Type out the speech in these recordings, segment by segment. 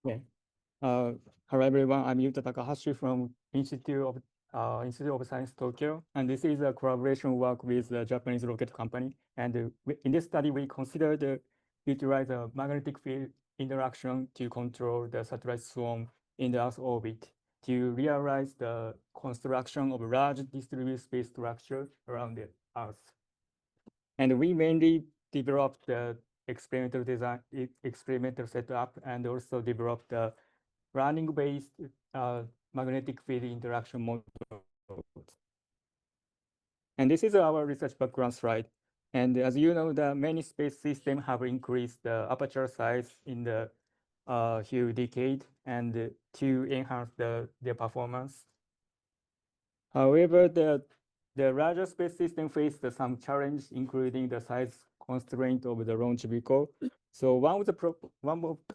Yeah. Hello everyone. I'm Yuta Takahashi from Institute of Science Tokyo, and this is a collaboration work with the Japanese rocket company. And in this study, we considered utilize a magnetic field interaction to control the satellite swarm in the Earth orbit to realize the construction of a large distributed space structure around the Earth. And we mainly developed the experimental design, experimental setup, and also developed the running-based magnetic field interaction models. And this is our research background slide. And as you know, the many space systems have increased the aperture size in the few decades and to enhance their performance. However, the larger space system faced some challenge, including the size constraint of the launch vehicle. So one of the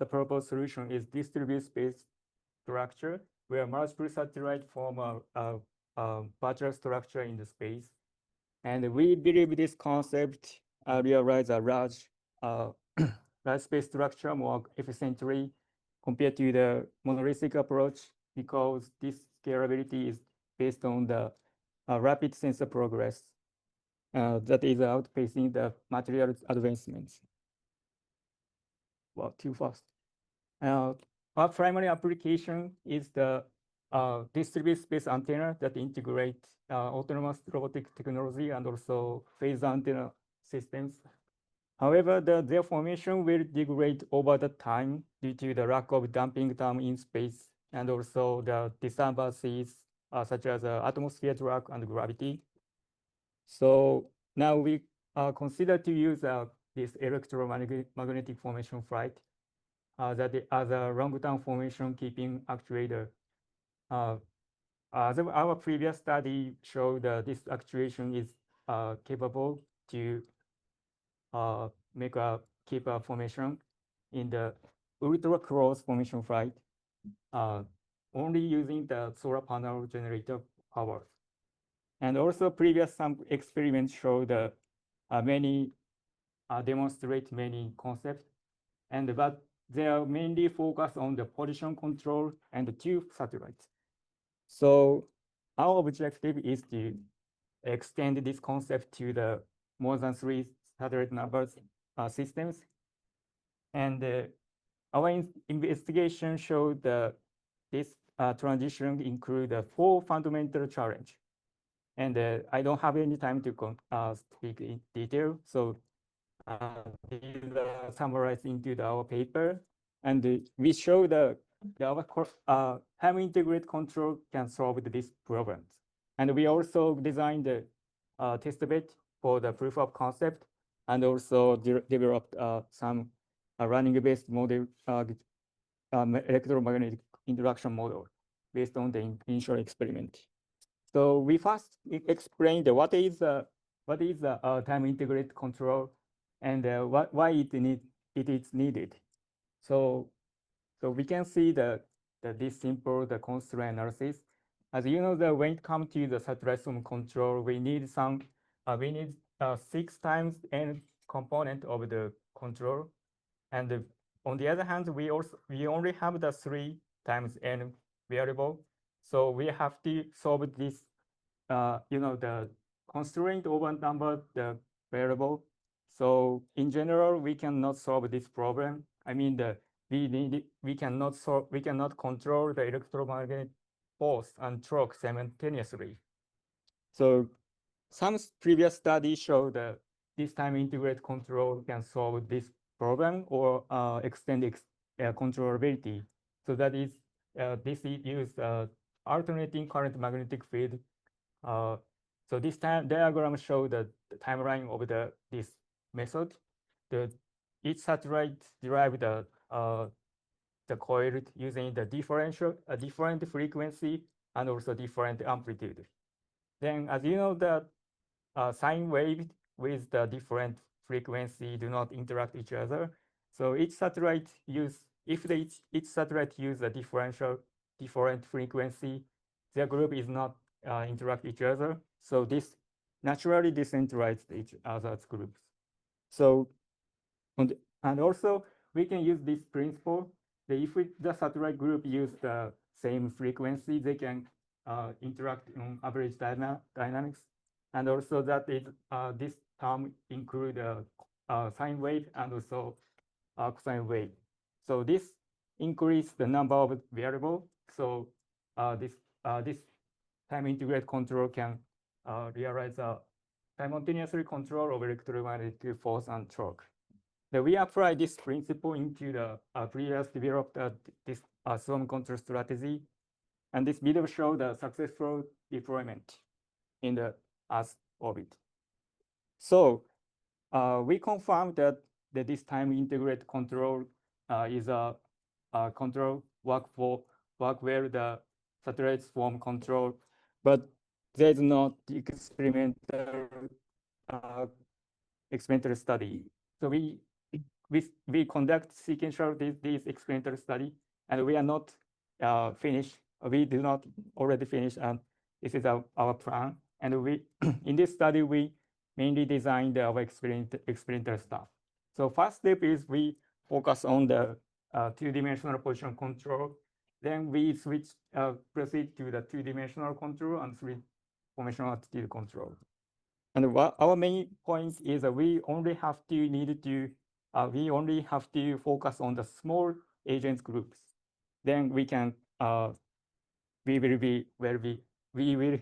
proposed solution is distributed space structure, where multiple satellites form a virtual structure in the space. And we believe this concept realizes a large, large space structure more efficiently compared to the monolithic approach, because this scalability is based on the rapid sensor progress that is outpacing the material advancements. Well, too fast. Our primary application is the distributed space antenna that integrate autonomous robotic technology and also phase antenna systems. However, their formation will degrade over the time due to the lack of damping time in space and also the disturbances such as atmosphere drag and gravity. So now we consider to use this electromagnetic formation flight that as a long-term formation keeping actuator. Our previous study showed this actuation is capable to keep a formation in the ultra close formation flight, only using the solar panel generator power. And also previous some experiments showed many demonstrate many concepts, but they are mainly focused on the position control and the two satellites. So our objective is to extend this concept to the more than 3 satellite numbers systems. And our investigation showed this transition include 4 fundamental challenges. And I don't have any time to speak in detail. So these are summarized into our paper. And we show our time integrated control can solve these problems. And we also designed the test bed for the proof of concept and also developed some running-based model, electromagnetic interaction model based on the initial experiment. So we first explained what is time integrated control and why it is needed. So we can see this simple constraint analysis. As you know, that when it comes to the satellite swarm control, we need 6 times n component of the control, and on the other hand, we only have the 3 times n variable. So we have to solve this, the constraint over number the variable. So in general, we cannot solve this problem. I mean, we cannot control the electromagnetic force and torque simultaneously. So some previous studies show that this time integrated control can solve this problem or extend controllability. So that is this use alternating current magnetic field. So this diagram shows the timeline of this method. Each satellite derived the coil using the different frequency and also different amplitude. Then, as you know, the sine wave with the different frequency do not interact each other. So each satellite each satellite use a different frequency, their group is not interact each other. So this naturally decentralized each other's groups. So and also we can use this principle the satellite group use the same frequency, they can interact on average dynamics. And also that this term include sine wave and also cosine wave. So this increase the number of variables. So this time integrated control can realize a simultaneously control of electromagnetic force and torque. Then we apply this principle into the previous developed this swarm control strategy, and this video shows the successful deployment in the Earth orbit. So we confirmed that this time integrated control is a control work where the satellite swarm control, but there's not experimental study. So we conduct sequential this experimental study, and we are not finished. We do not already finish, and this is our plan. And we in this study we mainly designed our experimental stuff. So first step is we focus on the two-dimensional position control. Then we proceed to the two-dimensional control and three-dimensional attitude control. And our main point is that we only have to focus on the small agents groups. Then we can we will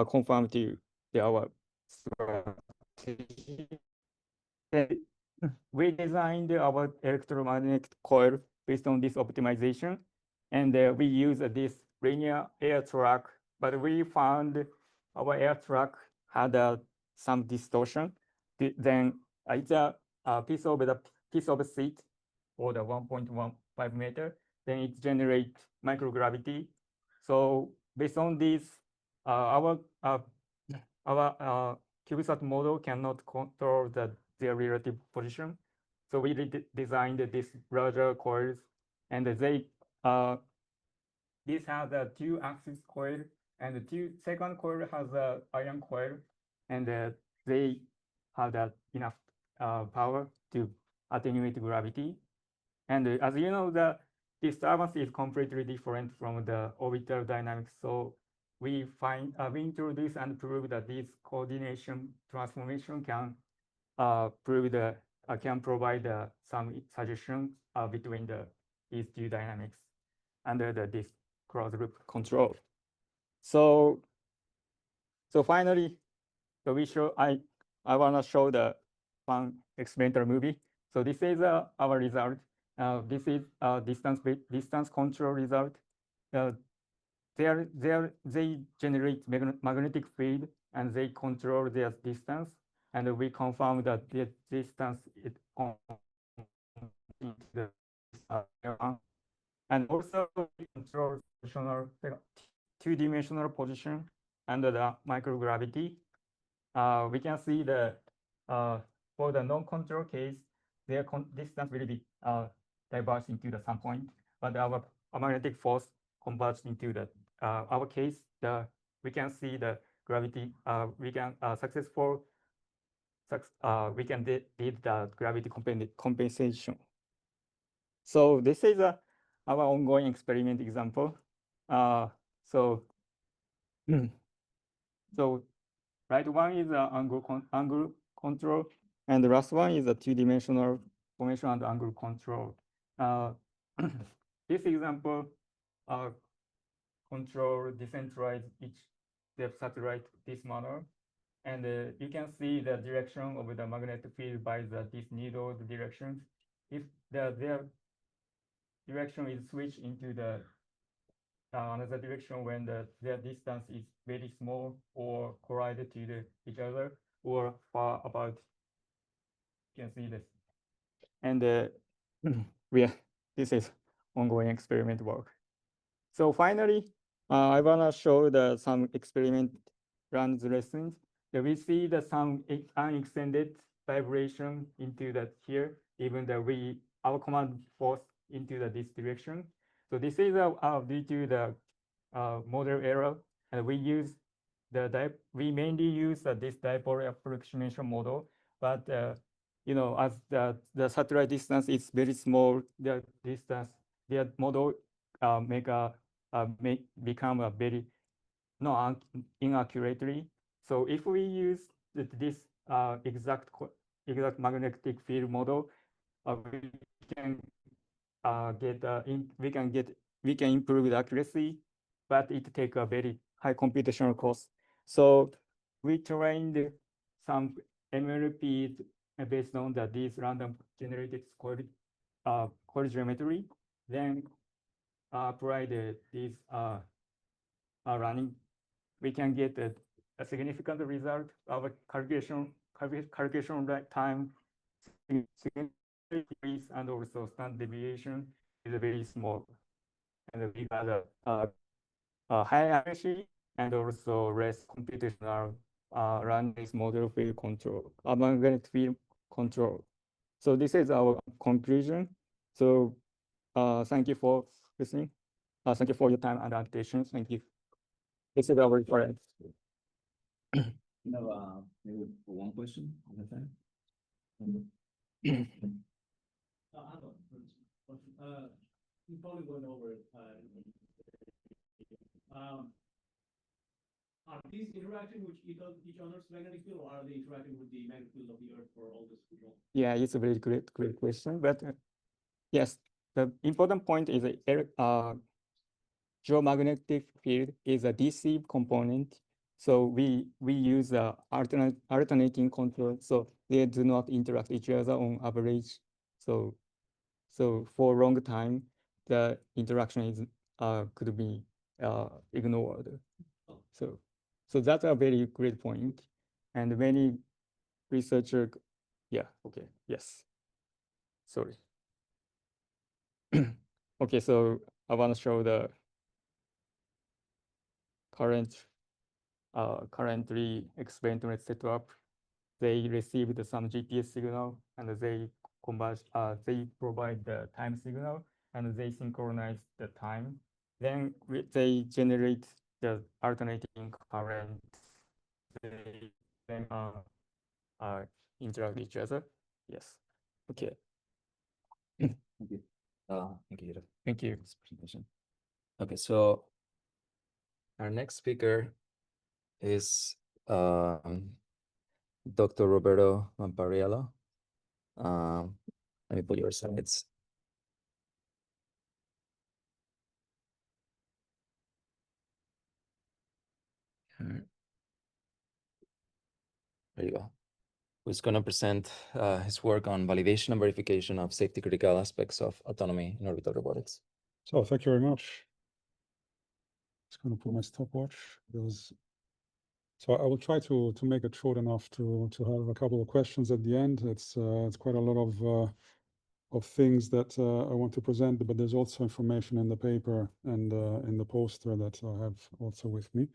confirm to our strategy. We designed our electromagnetic coil based on this optimization, and we use this linear air track, but we found our air track had some distortion. Then it's a piece of seat for the 1.15 meter. Then it generates microgravity. So based on this, our CubeSat model cannot control their relative position. So we designed this larger coils, and this has a two-axis coil, and the second coil has a iron coil, and they have enough power to attenuate gravity. And as you know, the disturbance is completely different from the orbital dynamics. So we introduce and prove that this coordination transformation can provide some suggestion between these two dynamics under this closed loop control. So finally, I want to show the fun experimental movie. So this is our result. This is distance control result. They generate magnetic field and they control their distance, and we confirm that the distance is the and also we control two-dimensional position under the microgravity. We can see that for the non-control case, their distance will be diverged into the some point, but our magnetic force converged into the our case. We can see the gravity. We can we can did the gravity compensation. So this is our ongoing experiment example. So right one is angle control, and the last one is a two-dimensional formation and angle control. This example control decentralize each satellite this manner, and you can see the direction of the magnetic field by this needle directions. If their direction is switched into the another direction when their distance is very small or collided to each other or far apart. You can see this. And this is ongoing experiment work. So finally, I want to show some experiment runs lessons. We see some unextended vibration into here, even though our command force into this direction. So this is due to the model error, and we mainly use this dipole approximation model, but you know, as the satellite distance is very small, the distance their model become a very not inaccurately. So if we use this exact magnetic field model, we can we can improve the accuracy, but it takes a very high computational cost. So we trained some MLPs based on these random generated geometry, then apply these running. We can get a significant result. Our calculation time increase, and also standard deviation is very small, and we got a high accuracy and also less computational run-based model field control, magnetic field control. So this is our conclusion. So thank you for listening. Thank you for your time and attention. Thank you. This is our reference. You have maybe one question at a time. You probably went over it. Are these interacting with each other's magnetic field, or are they interacting with the magnetic field of the Earth for all this control? Yeah, it's a very great question. But yes, the important point is geomagnetic field is a DC component. So we use alternating control, so they do not interact each other on average. So for a long time, the interaction is could be ignored. So that's a very great point, and many researchers, yeah, okay, yes, sorry. Okay, so I want to show the currently experimental setup. They received some GPS signal, and they provide the time signal, and they synchronize the time. Then they generate the alternating current. They then interact each other. Yes. Okay. Thank you. Thank you, Yuta. Thank you. This presentation. Okay, so our next speaker is Dr. Roberto Lampariello. Let me put your slides. There you go. Who's going to present his work on validation and verification of safety critical aspects of autonomy in orbital robotics. So thank you very much. Just going to put my stopwatch. So I will try to make it short enough to have a couple of questions at the end. It's quite a lot of things that I want to present, but there's also information in the paper and in the poster that I have also with me.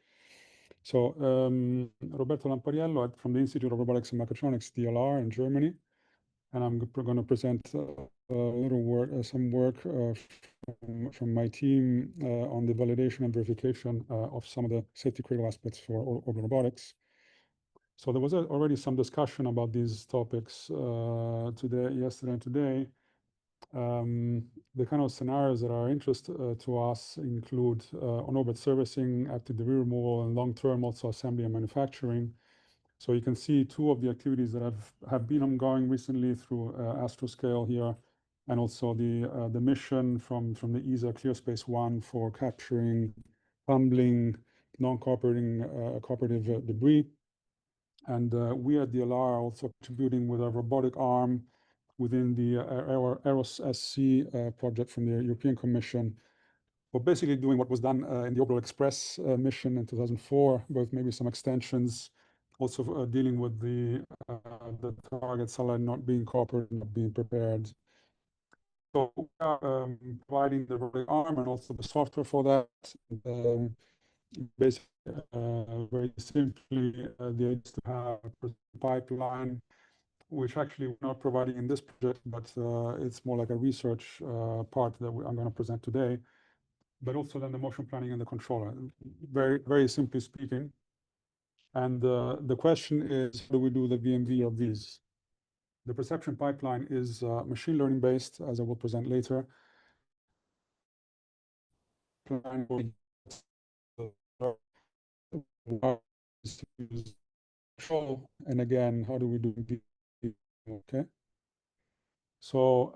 So Roberto Lampariello from the Institute of Robotics and Mechatronics, DLR in Germany, and I'm going to present some work from my team on the validation and verification of some of the safety critical aspects for orbital robotics. So there was already some discussion about these topics yesterday and today. The kind of scenarios that are of interest to us include on-orbit servicing, active debris removal, and long-term also assembly and manufacturing. So you can see two of the activities that have been ongoing recently through Astroscale here, and also the mission from the ESA ClearSpace 1 for capturing, tumbling, cooperative debris. And we at DLR are also contributing with a robotic arm within the AEROS-SC project from the European Commission. We're basically doing what was done in the Orbital Express mission in 2004, with maybe some extensions, also dealing with the target satellite not being cooperative, not being prepared. So we are providing the robotic arm and also the software for that. Basically, very simply, the idea is to have a pipeline, which actually we're not providing in this project, but it's more like a research part that I'm going to present today, but also then the motion planning and the controller, very, very simply speaking. And the question is, how do we do the VMV of these? The perception pipeline is machine learning based, as I will present later. line control, and again, how do we do it? Okay. So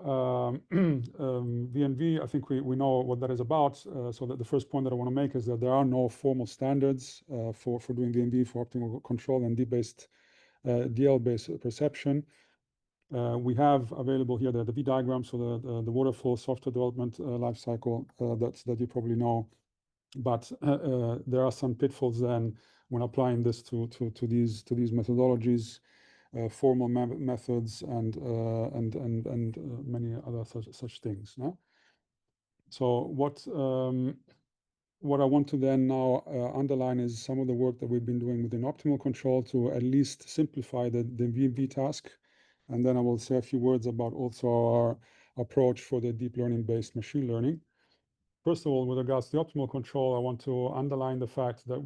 VNV, I think we know what that is about. So that the first point that I want to make is that there are no formal standards for doing VNV for optimal control and D-based DL-based perception. We have available here the V diagram, so the waterfall software development life cycle that you probably know. But there are some pitfalls then when applying this to these methodologies, formal methods, and many other such things. No? So what I want to then now underline is some of the work that we've been doing within optimal control to at least simplify the VNV task. And then I will say a few words about also our approach for the deep learning-based machine learning. First of all, with regards to the optimal control, I want to underline the fact that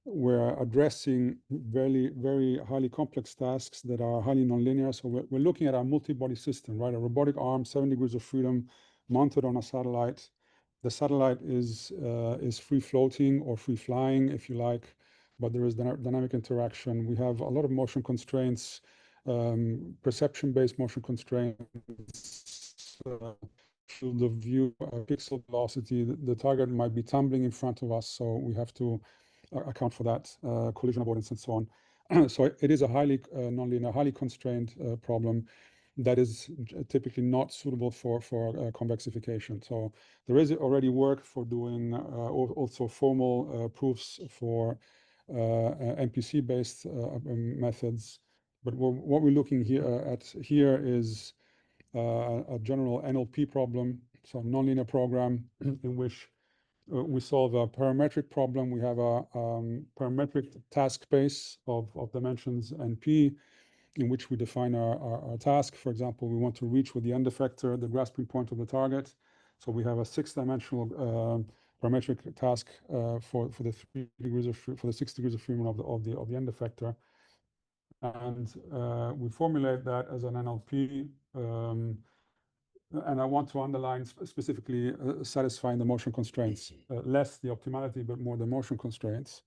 we're addressing very, very highly complex tasks that are highly nonlinear. So we're looking at our multi-body system, right? A robotic arm, 7 degrees of freedom, mounted on a satellite. The satellite is free floating or free flying, if you like, but there is dynamic interaction. We have a lot of motion constraints, perception-based motion constraints, field of view, pixel velocity. The target might be tumbling in front of us, so we have to account for that, collision avoidance and so on. So it is a highly nonlinear, highly constrained problem that is typically not suitable for convexification. So there is already work for doing also formal proofs for MPC-based methods. But what we're looking at here is a general NLP problem, so a nonlinear program in which we solve a parametric problem. We have a parametric task space of dimensions NP, in which we define our task. For example, we want to reach with the end effector the grasping point of the target. So we have a 6-dimensional parametric task for the 6 degrees of freedom of the end effector, and we formulate that as an NLP. And I want to underline specifically satisfying the motion constraints, less the optimality, but more the motion constraints.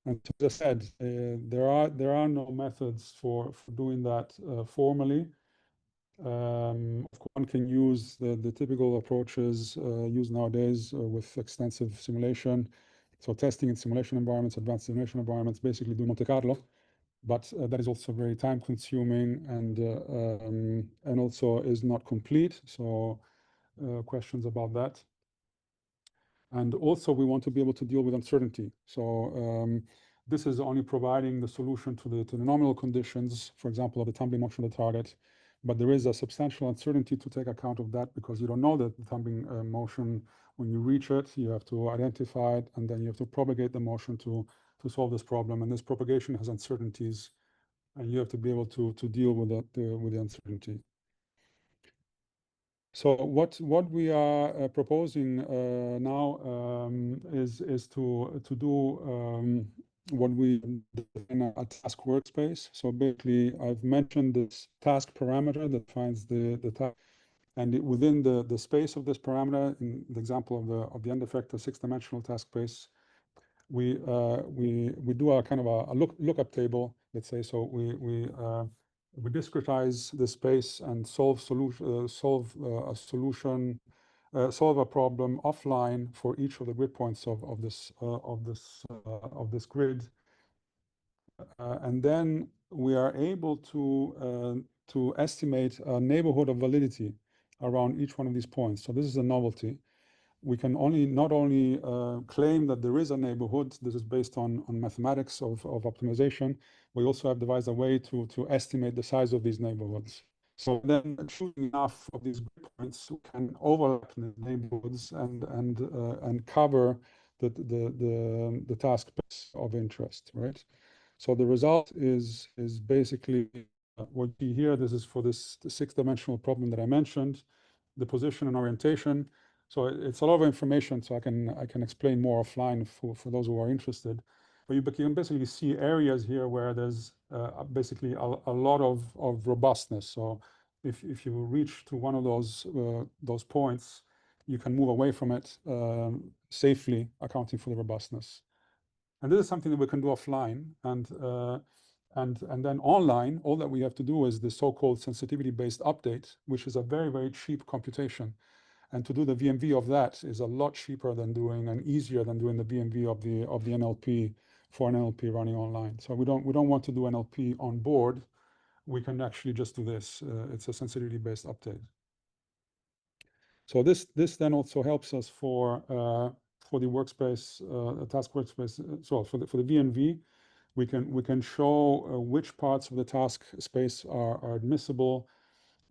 And as I said, there are no methods for doing that formally. Of course, one can use the typical approaches used nowadays with extensive simulation. So testing in simulation environments, advanced simulation environments, basically do Monte Carlo. But that is also very time consuming and also is not complete. So questions about that. And also we want to be able to deal with uncertainty. So this is only providing the solution to the nominal conditions, for example, of the tumbling motion of the target. But there is a substantial uncertainty to take account of that because you don't know the tumbling motion when you reach it. You have to identify it, and then you have to propagate the motion to solve this problem. And this propagation has uncertainties, and you have to be able to deal with the uncertainty. So what we are proposing now is to do what we define a task workspace. So basically, I've mentioned this task parameter that defines the task, and within the space of this parameter, in the example of the end effector 6-dimensional task space, we do a kind of a lookup table, let's say. So we discretize the space and solve a problem offline for each of the grid points of this grid, and then we are able to estimate a neighborhood of validity around each one of these points. So this is a novelty. We can not only claim that there is a neighborhood. This is based on mathematics of optimization. We also have devised a way to estimate the size of these neighborhoods. So then choosing enough of these grid points can overlap the neighborhoods and cover the task space of interest, right? So the result is basically what you see here. This is for this 6-dimensional problem that I mentioned, the position and orientation. So it's a lot of information, so I can explain more offline for those who are interested. But you can basically see areas here where there's basically a lot of robustness. So if you reach to one of those points, you can move away from it safely, accounting for the robustness. And this is something that we can do offline. And then online, all that we have to do is the so-called sensitivity-based update, which is a very, very cheap computation. And to do the VMV of that is a lot cheaper than doing and easier than doing the VMV of the NLP for an NLP running online. So we don't want to do NLP on board. We can actually just do this. It's a sensitivity-based update. So this then also helps us for the workspace, task workspace. So for the VMV, we can show which parts of the task space are admissible,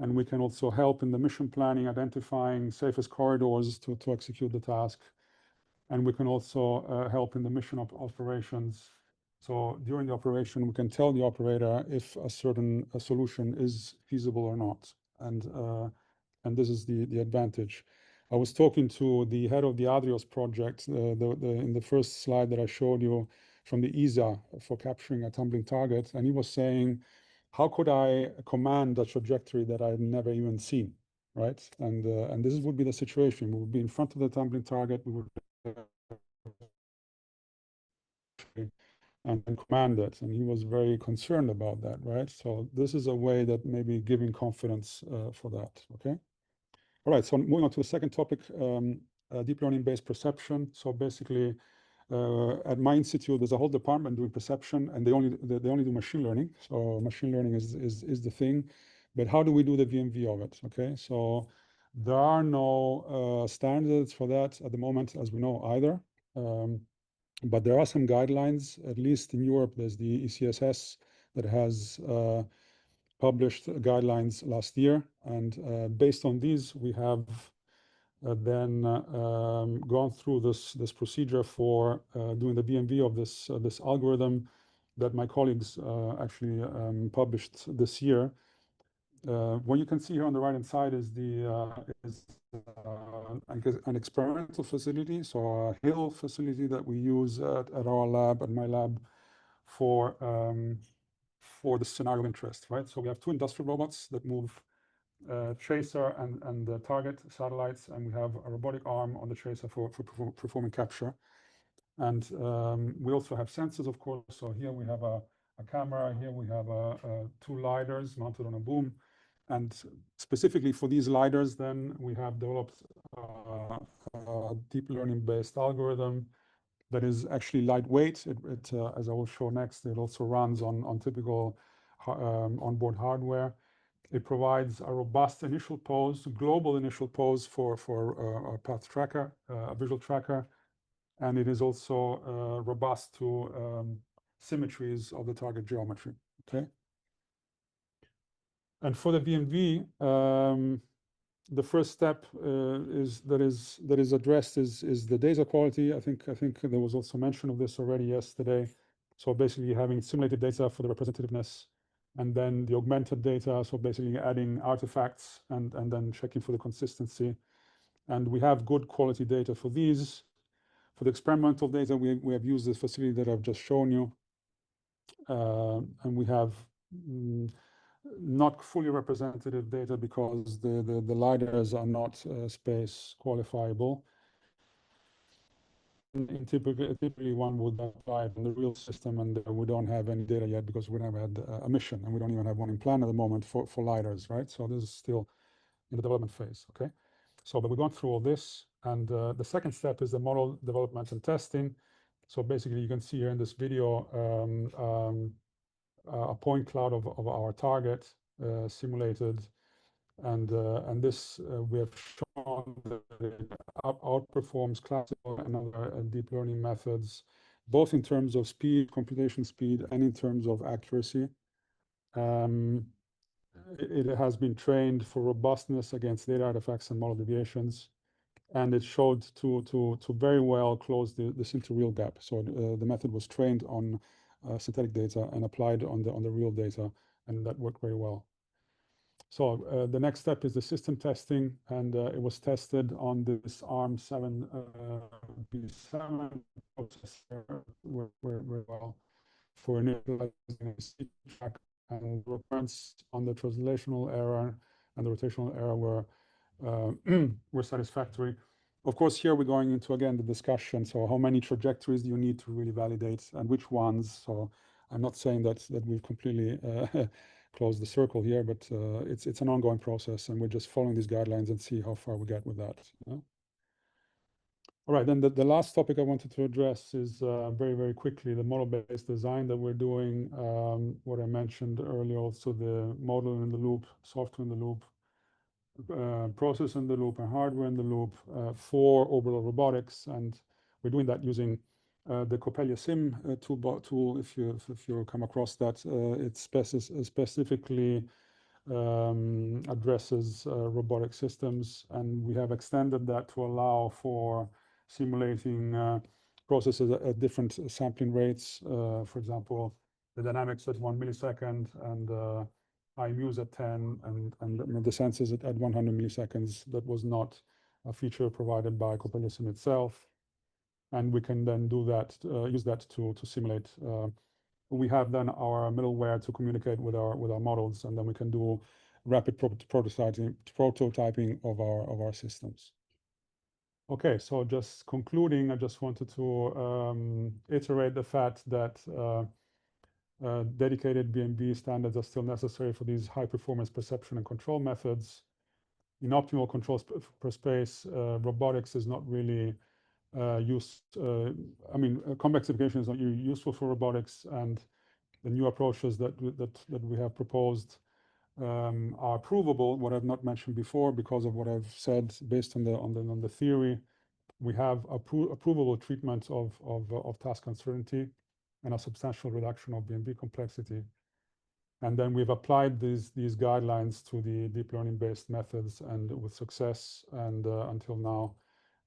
and we can also help in the mission planning, identifying safest corridors to execute the task. And we can also help in the mission operations. So during the operation, we can tell the operator if a solution is feasible or not. And this is the advantage. I was talking to the head of the Adrios project in the first slide that I showed you from the ESA for capturing a tumbling target. And he was saying, how could I command a trajectory that I've never even seen, right? And this would be the situation. We would be in front of the tumbling target. We would and command it. And he was very concerned about that, right? So this is a way that maybe giving confidence for that, okay? All right, so moving on to the second topic, deep learning-based perception. So basically, at my institute, there's a whole department doing perception, and they only do machine learning. So machine learning is the thing. But how do we do the VMV of it? Okay, so there are no standards for that at the moment, as we know, either. But there are some guidelines, at least in Europe. There's the ECSS that has published guidelines last year. And based on these, we have then gone through this procedure for doing the VMV of this algorithm that my colleagues actually published this year. What you can see here on the right-hand side is an experimental facility, so a Hill facility that we use at our lab, at my lab, for the scenario of interest, right? So we have two industrial robots that move tracer and the target satellites, and we have a robotic arm on the tracer for performing capture. And we also have sensors, of course. So here we have a camera. Here we have two lidars mounted on a boom. And specifically for these lidars, then we have developed a deep learning-based algorithm that is actually lightweight. It as I will show next, it also runs on typical onboard hardware. It provides a robust initial pose, global initial pose for a path tracker, a visual tracker, and it is also robust to symmetries of the target geometry. Okay. And for the VMV, the first step that is addressed is the data quality. I think there was also mention of this already yesterday. So basically having simulated data for the representativeness, and then the augmented data. So basically adding artifacts and then checking for the consistency. And we have good quality data for these. For the experimental data, we have used this facility that I've just shown you. And we have not fully representative data because the lidars are not space qualifiable. Typically one would apply it in the real system, and we don't have any data yet because we never had a mission, and we don't even have one in plan at the moment for lidars, right? So this is still in the development phase, okay? So, but we've gone through all this, and the second step is the model development and testing. So basically you can see here in this video a point cloud of our target simulated, and this we have shown that it outperforms classical and other deep learning methods, both in terms of speed, computation speed, and in terms of accuracy. It has been trained for robustness against data artifacts and model deviations, and it showed to very well close this inter-real gap. So the method was trained on synthetic data and applied on the real data, and that worked very well. So the next step is the system testing, and it was tested on this ARM7 B7 processor very well for initializing a C track, and returns on the translational error and the rotational error were satisfactory. Of course, here we're going into, again, the discussion. So how many trajectories do you need to really validate and which ones? So I'm not saying that we've completely closed the circle here, but it's an ongoing process, and we're just following these guidelines and see how far we get with that. Yeah? All right, then the last topic I wanted to address is very, very quickly, the model-based design that we're doing. What I mentioned earlier, also the model in the loop, software in the loop, process in the loop, and hardware in the loop for orbital robotics. And we're doing that using the Coppelia Sim tool. If you come across that, it specifically addresses robotic systems, and we have extended that to allow for simulating processes at different sampling rates. For example, the dynamics at 1 millisecond and IMUs at 10, and the sensors at 100 milliseconds. That was not a feature provided by Coppelia Sim itself, and we can then do that, use that to simulate. We have then our middleware to communicate with our models, and then we can do rapid prototyping of our systems. Okay, so just concluding, I just wanted to iterate the fact that dedicated BMB standards are still necessary for these high-performance perception and control methods. In optimal control per space, robotics is not really used. I mean, complexification is not useful for robotics, and the new approaches that we have proposed are provable. What I've not mentioned before, because of what I've said, based on the theory, we have provable treatment of task uncertainty and a substantial reduction of BMB complexity. And then we've applied these guidelines to the deep learning based methods, and with success, and until now,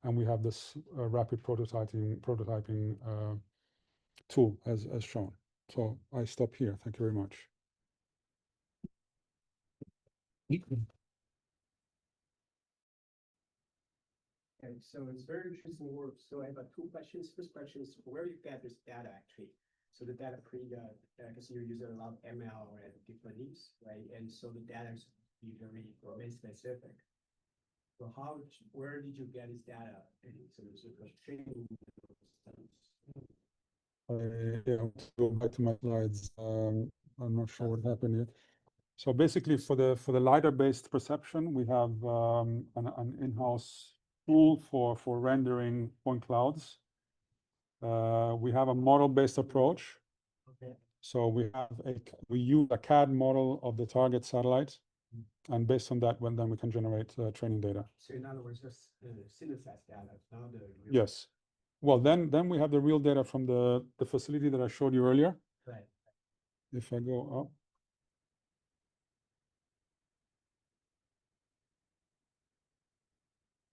and we have this rapid prototyping tool as shown. So I stop here. Thank you very much. Okay, so it's very interesting work. So I have two questions. First question is where you get this data actually. So the data because you're using a lot of ML and deep learnings, right? And so the data is very domain specific. So where did you get this data? And so it's training. Yeah, to go back to my slides. I'm not sure what happened here. So basically, for the LiDAR-based perception, we have an in-house tool for rendering point clouds. We have a model-based approach. Okay. So we use a CAD model of the target satellite, and based on that, then we can generate training data. So in other words, just synthesized data, not the real. Yes. Well, then we have the real data from the facility that I showed you earlier. Right. If I go up.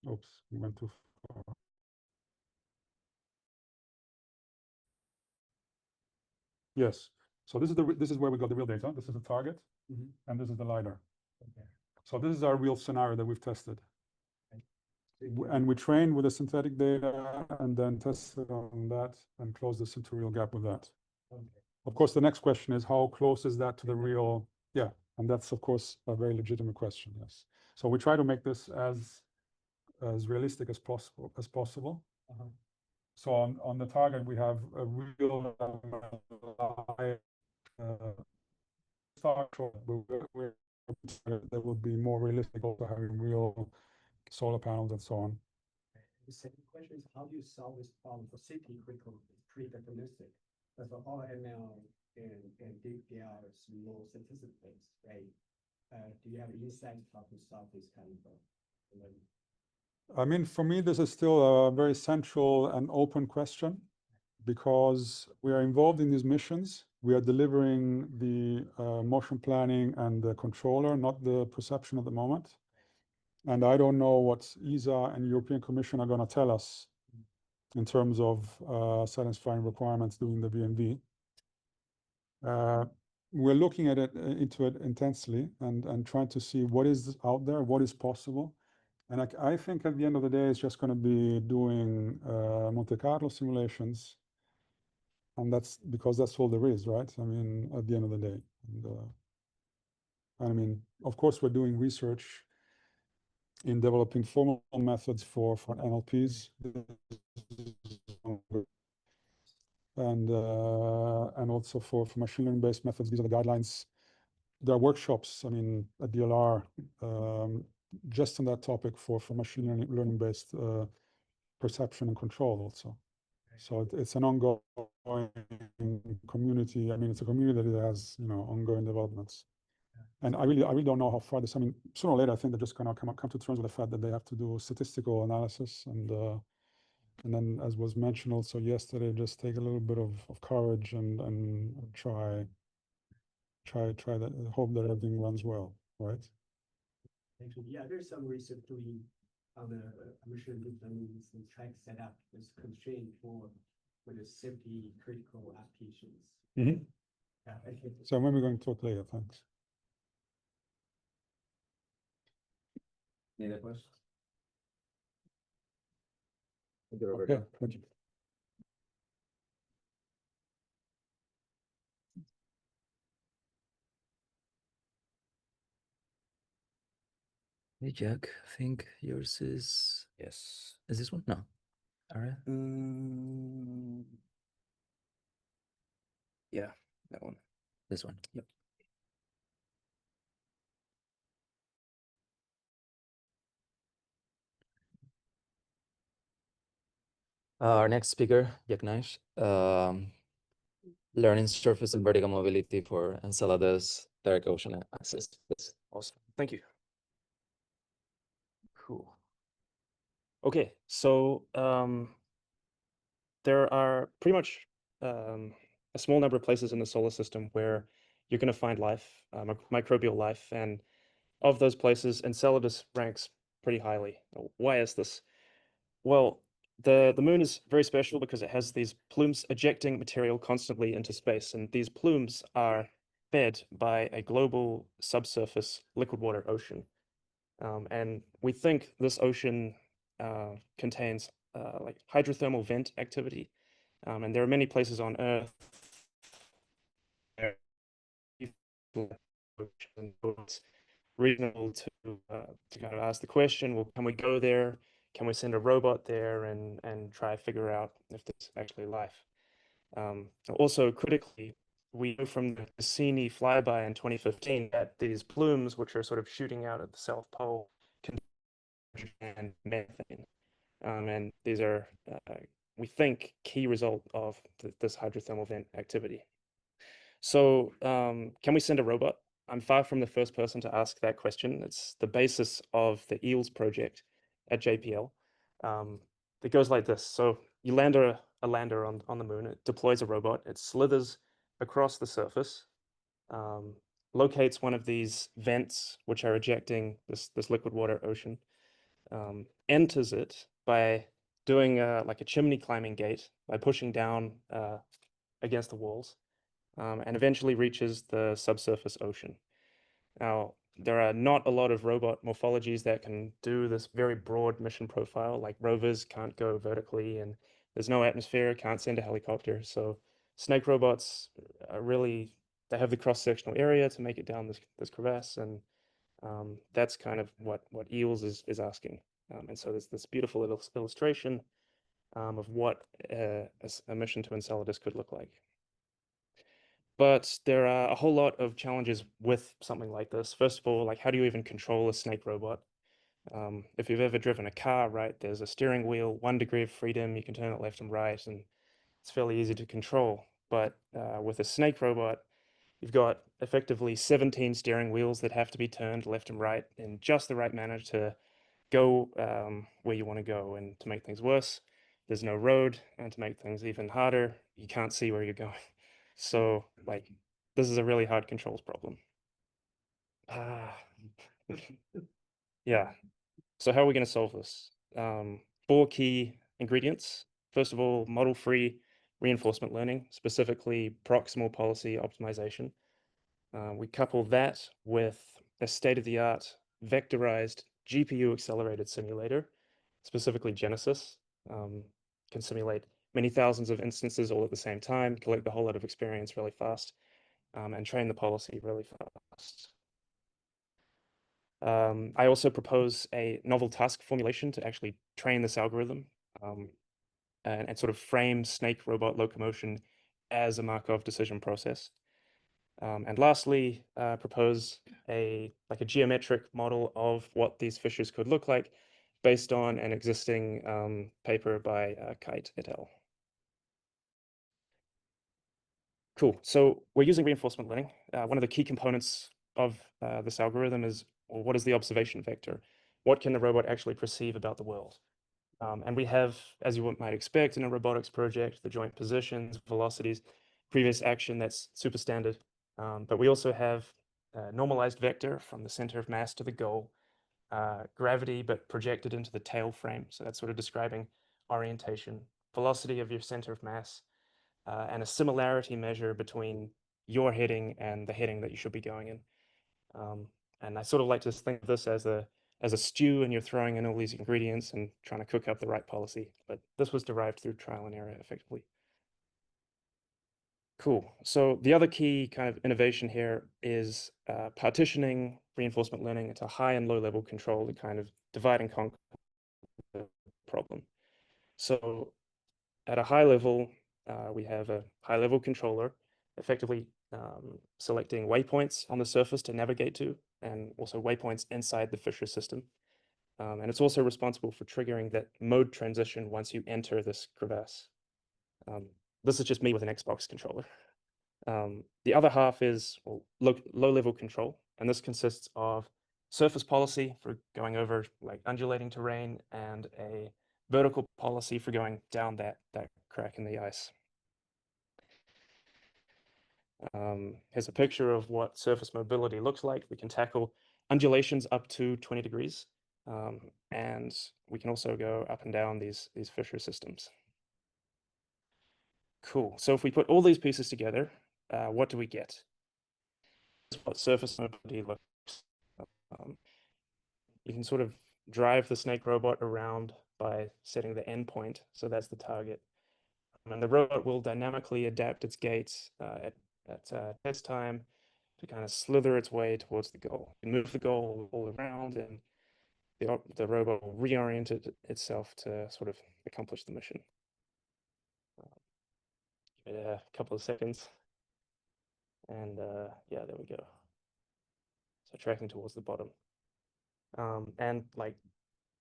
Oops, we went too far. Yes. So this is where we got the real data. This is the target, and this is the LiDAR. Okay. So this is our real scenario that we've tested. Okay. And we train with the synthetic data and then test it on that and close the synthetic gap with that. Okay. Of course, the next question is how close is that to the real? Yeah, and that's of course a very legitimate question. Yes. So we try to make this as realistic as possible. So on the target, we have a real that would be more realistic, also having real solar panels and so on. The second question is how do you solve this problem for safety critical pre-deterministic? Because for all ML and deep AI is more statistic based, right? Do you have insights how to solve this kind of problem? I mean, for me, this is still a very central and open question, because we are involved in these missions. We are delivering the motion planning and the controller, not the perception at the moment. And I don't know what ESA and European Commission are going to tell us in terms of satisfying requirements doing the BMV. We're looking at it into it intensely and trying to see what is out there, what is possible. And I think at the end of the day, it's just going to be doing Monte Carlo simulations. And that's because that's all there is, right? I mean, at the end of the day. And, I mean, of course, we're doing research in developing formal methods for NLPs. And also for machine learning based methods. These are the guidelines. There are workshops, I mean, at DLR, just on that topic for machine learning based perception and control also. So it's an ongoing community. I mean, it's a community that has, you know, ongoing developments. And I really don't know how far this, I mean, sooner or later, I think they're just gonna come to terms with the fact that they have to do statistical analysis and then, as was mentioned also yesterday, just take a little bit of courage and try that, hope that everything runs well, right? Actually, yeah, there's some research doing on the machine learning and try to set up this constraint for the safety critical applications. Mm-hmm. Yeah, I think So when we're going to talk later, thanks. Any other questions? Okay, thank you. Hey, Jack, I think yours is, yes. Is this one? No. All right. Yeah, that one. This one. Yep. Our next speaker, Naish, learning surface and vertical mobility for Enceladus direct ocean access. That's awesome. Thank you. Cool. Okay, so there are pretty much a small number of places in the solar system where you're going to find life, microbial life, and of those places, Enceladus ranks pretty highly. Why is this? Well, the moon is very special because it has these plumes ejecting material constantly into space, and these plumes are fed by a global subsurface liquid water ocean. And we think this ocean contains like hydrothermal vent activity. And there are many places on Earth it's reasonable to kind of ask the question, well, can we go there? Can we send a robot there and try to figure out if there's actually life? Also, critically, we know from the Cassini flyby in 2015 that these plumes, which are sort of shooting out at the South Pole, can and methane. And these are, we think, key result of this hydrothermal vent activity. So can we send a robot? I'm far from the first person to ask that question. It's the basis of the EELS project at JPL. It goes like this. So you land a lander on the moon, it deploys a robot, it slithers across the surface, locates one of these vents which are ejecting this liquid water ocean, enters it by doing like a chimney climbing gate by pushing down against the walls, and eventually reaches the subsurface ocean. Now, there are not a lot of robot morphologies that can do this very broad mission profile, like rovers can't go vertically and there's no atmosphere, can't send a helicopter. So snake robots are really, they have the cross-sectional area to make it down this crevasse, and that's kind of what EELS is asking. And so there's this beautiful illustration of what a mission to Enceladus could look like. But there are a whole lot of challenges with something like this. First of all, like how do you even control a snake robot? If you've ever driven a car, right, there's a steering wheel, 1 degree of freedom, you can turn it left and right, and it's fairly easy to control. But with a snake robot, you've got effectively 17 steering wheels that have to be turned left and right in just the right manner to go where you want to go. And to make things worse, there's no road, and to make things even harder, you can't see where you're going. So, like, this is a really hard controls problem. Yeah. So how are we going to solve this? 4 key ingredients. First of all, model-free reinforcement learning, specifically proximal policy optimization. We couple that with a state-of-the-art vectorized GPU-accelerated simulator, specifically Genesis. Can simulate many thousands of instances all at the same time, collect a whole lot of experience really fast, and train the policy really fast. I also propose a novel task formulation to actually train this algorithm and sort of frame snake robot locomotion as a Markov decision process. And lastly, propose a geometric model of what these fissures could look like based on an existing paper by Kite et al. Cool. So we're using reinforcement learning. One of the key components of this algorithm is, well, what is the observation vector? What can the robot actually perceive about the world? And we have, as you might expect in a robotics project, the joint positions, velocities, previous action, that's super standard. But we also have a normalized vector from the center of mass to the goal, gravity, but projected into the tail frame. So that's sort of describing orientation, velocity of your center of mass, and a similarity measure between your heading and the heading that you should be going in. And I sort of like to think of this as a stew, and you're throwing in all these ingredients and trying to cook up the right policy. But this was derived through trial and error effectively. Cool. So the other key kind of innovation here is partitioning reinforcement learning into high and low level control to kind of divide and conquer the problem. So at a high level, we have a high level controller effectively selecting waypoints on the surface to navigate to, and also waypoints inside the fissure system. And it's also responsible for triggering that mode transition once you enter this crevasse. This is just me with an Xbox controller. The other half is, well, low-level control, and this consists of surface policy for going over like undulating terrain and a vertical policy for going down that crack in the ice. Here's a picture of what surface mobility looks like. We can tackle undulations up to 20 degrees, and we can also go up and down these fissure systems. Cool. So if we put all these pieces together, what do we get? This is what surface mobility looks like. You can sort of drive the snake robot around by setting the endpoint. So that's the target. And the robot will dynamically adapt its gaits at test time to kind of slither its way towards the goal. You move the goal all around, and the robot will reorient itself to sort of accomplish the mission. Give it a couple of seconds. And yeah, there we go. So tracking towards the bottom. And like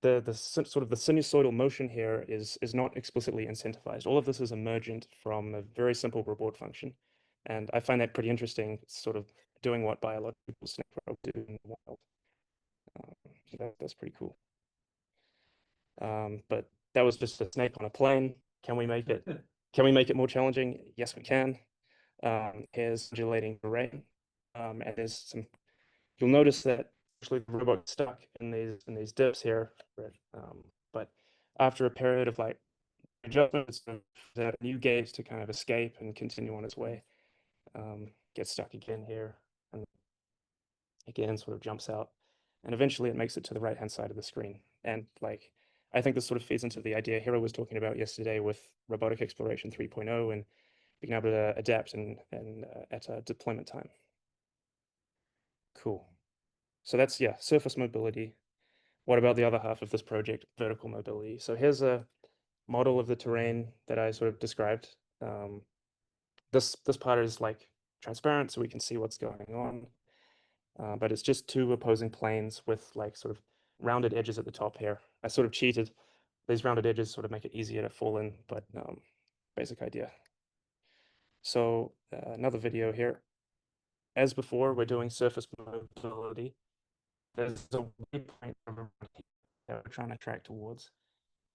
the sort of the sinusoidal motion here is not explicitly incentivized. All of this is emergent from a very simple reward function. And I find that pretty interesting, sort of doing what biological snake robots do in the wild. So that's pretty cool. But that was just a snake on a plane. Can we make it more challenging? Yes, we can. Here's undulating terrain. And there's some, you'll notice that actually the robot's stuck in these dips here. But after a period of like adjustment, it's a new gate to kind of escape and continue on its way. Gets stuck again here, and again sort of jumps out, and eventually it makes it to the right-hand side of the screen. And like, I think this sort of feeds into the idea Hiro was talking about yesterday with robotic exploration 3.0 and being able to adapt and at a deployment time. Cool. So that's, yeah, surface mobility. What about the other half of this project, vertical mobility? So here's a model of the terrain that I sort of described. This part is like transparent, so we can see what's going on. But it's just two opposing planes with like sort of rounded edges at the top here. I sort of cheated. These rounded edges sort of make it easier to fall in, but basic idea. So another video here. As before, we're doing surface mobility. There's a waypoint that we're trying to track towards.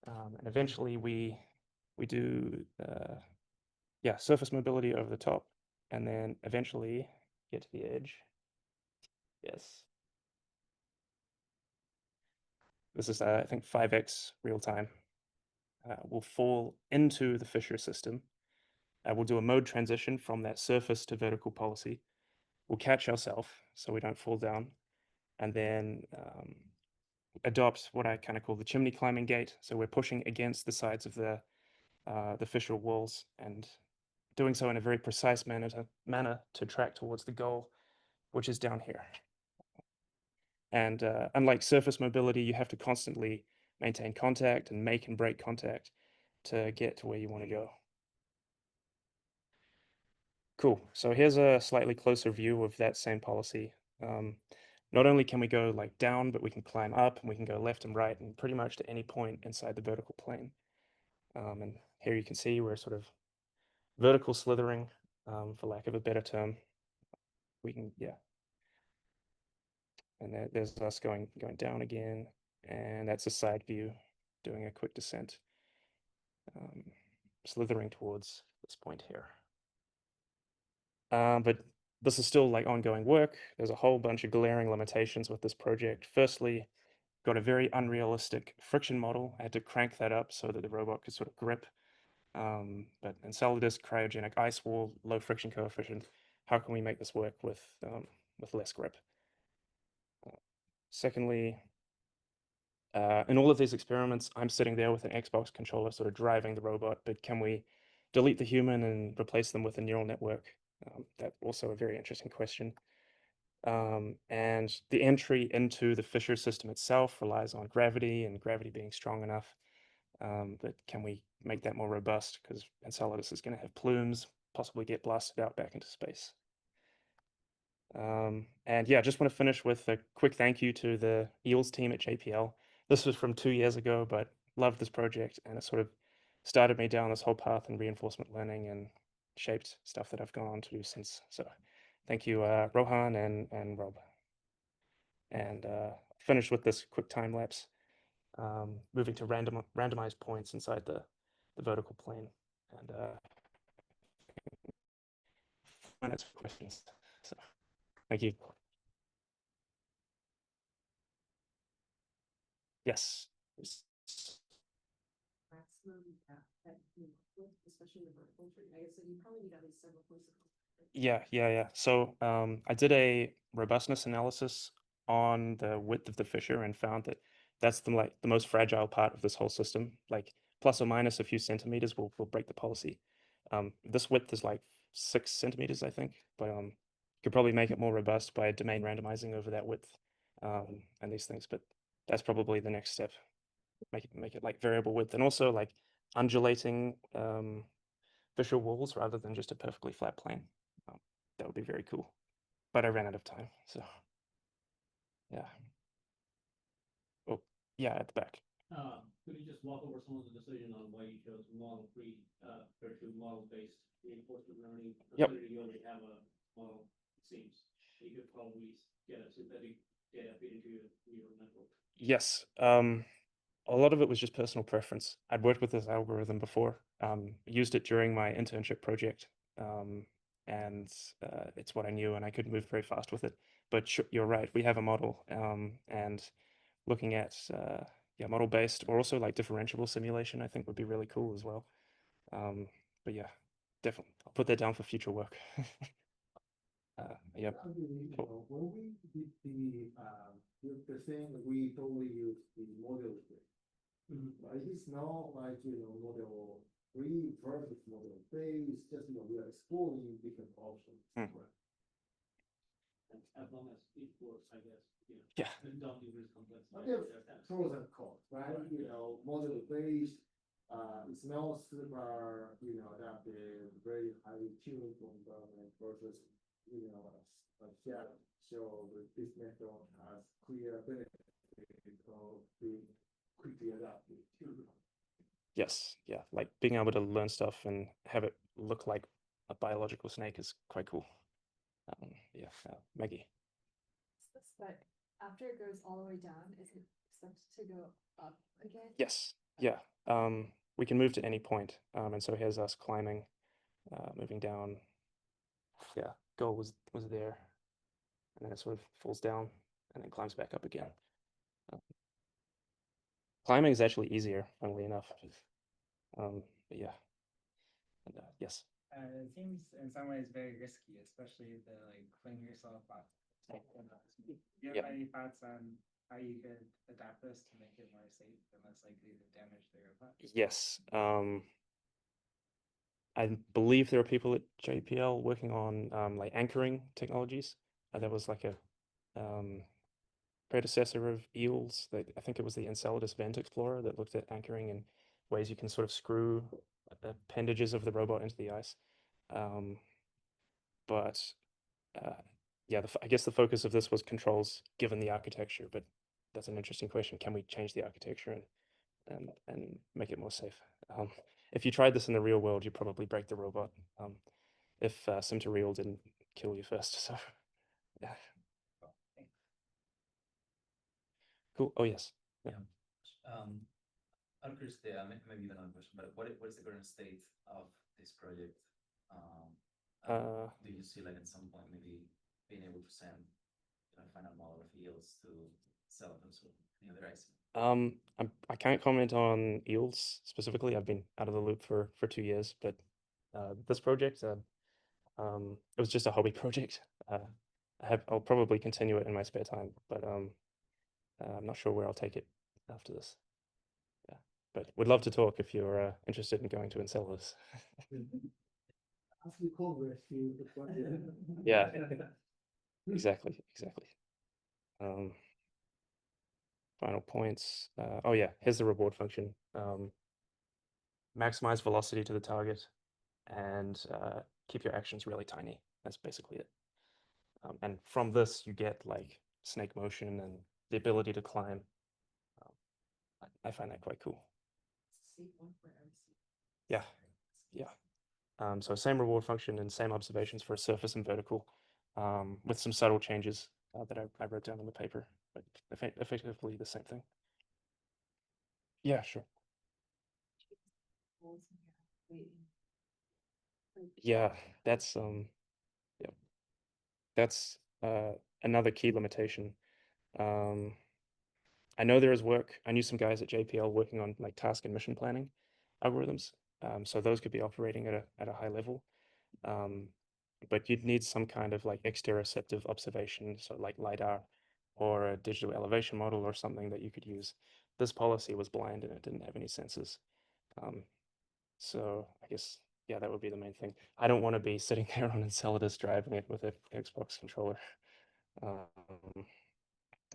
And eventually we do, yeah, surface mobility over the top, and then eventually get to the edge. Yes. This is, I think, 5x real time. We'll fall into the fissure system. We'll do a mode transition from that surface to vertical policy. We'll catch ourselves so we don't fall down, and then adopt what I kind of call the chimney climbing gait. So we're pushing against the sides of the fissure walls and doing so in a very precise manner to track towards the goal, which is down here. And unlike surface mobility, you have to constantly maintain contact and make and break contact to get to where you want to go. Cool. So here's a slightly closer view of that same policy. Not only can we go like down, but we can climb up and we can go left and right and pretty much to any point inside the vertical plane. And here you can see we're sort of vertical slithering, for lack of a better term. We can, yeah. And there's us going down again, and that's a side view doing a quick descent, slithering towards this point here. But this is still like ongoing work. There's a whole bunch of glaring limitations with this project. Firstly, got a very unrealistic friction model. I had to crank that up so that the robot could sort of grip. But Enceladus, cryogenic ice wall, low friction coefficient. How can we make this work with less grip? Secondly, in all of these experiments, I'm sitting there with an Xbox controller sort of driving the robot, but can we delete the human and replace them with a neural network? That's also a very interesting question. And the entry into the Fisher system itself relies on gravity and gravity being strong enough. But can we make that more robust? Because Enceladus is going to have plumes, possibly get blasted out back into space. And yeah, I just want to finish with a quick thank you to the EELS team at JPL. This was from 2 years ago, but loved this project, and it sort of started me down this whole path in reinforcement learning and shaped stuff that I've gone on to do since. So thank you, Rohan and Rob. And finish with this quick time lapse, moving to randomized points inside the vertical plane. And minutes for questions. So thank you. Yes. Maximum that you work with, especially in the vertical tree. I guess you probably need at least several points of contact. Yeah. So I did a robustness analysis on the width of the fissure and found that that's the most fragile part of this whole system. Like plus or minus a few centimeters will break the policy. This width is like 6 centimeters, I think, but you could probably make it more robust by domain randomizing over that width and these things. But that's probably the next step. Make it like variable width, and also like undulating fissure walls rather than just a perfectly flat plane. That would be very cool. But I ran out of time, so yeah. Oh, yeah, at the back. Could you just walk over some of the decision on why you chose model-free versus model-based reinforcement learning? Yep. You only have a model, it seems. You could probably get a synthetic data feed into your neural network. Yes. A lot of it was just personal preference. I'd worked with this algorithm before, used it during my internship project, and it's what I knew, and I could move very fast with it. But you're right, we have a model, and looking at model-based or also like differentiable simulation, I think would be really cool as well. But yeah, definitely, I'll put that down for future work. Yep. Cool. When we did the thing, we totally used the model thing. But it's not like, model free versus model based, just, we are exploring different options. As long as it works, I guess. Yeah. And don't use complex. Pros and cons, right? Model based, it's not super, adaptive, very highly tuned environment versus, so this method has clear benefit of being quickly adapted. Yes, yeah, like being able to learn stuff and have it look like a biological snake is quite cool. Maggie. But after it goes all the way down, is it expected to go up again? Yes, yeah. We can move to any point, and so here's us climbing, moving down. Yeah, goal was there, and then it sort of falls down and then climbs back up again. Climbing is actually easier, funnily enough. But yeah, and yes. It seems in some ways very risky, especially the clean yourself up. Do you have any thoughts on how you could adapt this to make it more safe and less likely to damage the robot? Yes. I believe there are people at JPL working on like anchoring technologies. There was like a predecessor of eels. I think it was the Enceladus Vent Explorer that looked at anchoring and ways you can sort of screw appendages of the robot into the ice. But yeah, I guess the focus of this was controls given the architecture, but that's an interesting question. Can we change the architecture and make it more safe? If you tried this in the real world, you'd probably break the robot if Simterreal didn't kill you first. So yeah. Cool. Oh yes. Yeah. I'm curious, maybe another question, but what is the current state of this project? Do you see, like, at some point maybe being able to send a final model of eels to sell them to any other ice? I can't comment on eels specifically. I've been out of the loop for 2 years, but this project, it was just a hobby project. I'll probably continue it in my spare time, but I'm not sure where I'll take it after this. Yeah, but would love to talk if you're interested in going to Enceladus. After Congress, Yeah, exactly. Final points. Oh yeah, here's the reward function. Maximize velocity to the target and keep your actions really tiny. That's basically it. And from this, you get like snake motion and the ability to climb. I find that quite cool. Yeah. So same reward function and same observations for surface and vertical, with some subtle changes that I wrote down in the paper, but effectively the same thing. Yeah, sure. Yeah, that's another key limitation. I know there is work. I knew some guys at JPL working on like task and mission planning algorithms. So those could be operating at a high level. But you'd need some kind of like exteroceptive observation, so like LiDAR or a digital elevation model or something that you could use. This policy was blind and it didn't have any sensors. So I guess, yeah, that would be the main thing. I don't want to be sitting there on Enceladus driving it with an Xbox controller. But